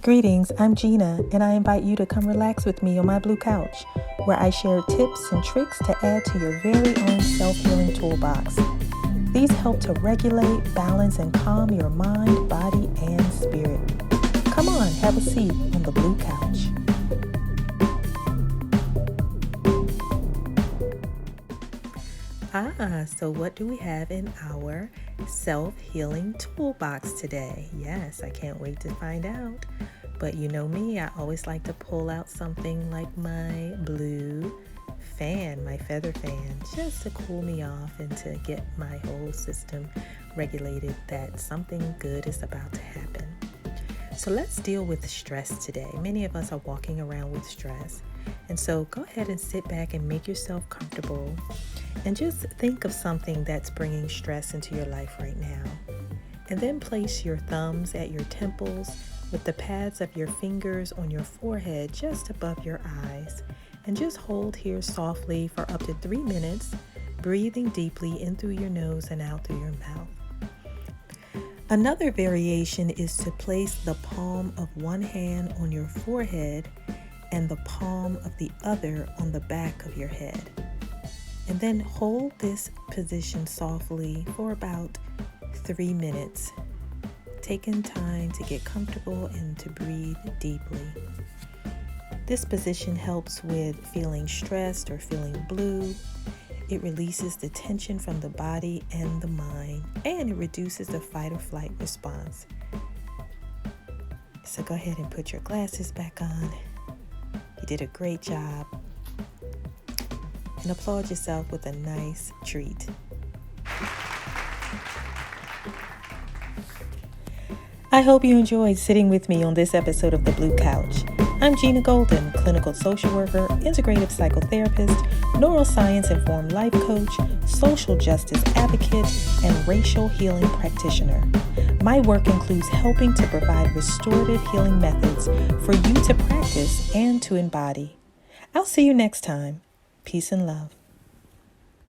Greetings, I'm Gena, and I invite you to come relax with me on my blue couch, where I share tips and tricks to add to your very own self-healing toolbox. These help to regulate, balance, and calm your mind, body, and spirit. Come on, have a seat on the blue couch. So what do we have in our self-healing toolbox today? Yes, I can't wait to find out. But you know me, I always like to pull out something like my blue fan, my feather fan, just to cool me off and to get my whole system regulated that something good is about to happen. So let's deal with stress today. Many of us are walking around with stress. And so go ahead and sit back and make yourself comfortable and just think of something that's bringing stress into your life right now. And then place your thumbs at your temples with the pads of your fingers on your forehead just above your eyes. And just hold here softly for up to 3 minutes, breathing deeply in through your nose and out through your mouth. Another variation is to place the palm of one hand on your forehead and the palm of the other on the back of your head. And then hold this position softly for about 3 minutes, taking time to get comfortable and to breathe deeply. This position helps with feeling stressed or feeling blue. It releases the tension from the body and the mind, and it reduces the fight or flight response. So go ahead and put your glasses back on. You did a great job. And applaud yourself with a nice treat. I hope you enjoyed sitting with me on this episode of The Blue Couch. I'm Gena Golden, clinical social worker, integrative psychotherapist, neuroscience-informed life coach, social justice advocate, and racial healing practitioner. My work includes helping to provide restorative healing methods for you to practice and to embody. I'll see you next time. Peace and love.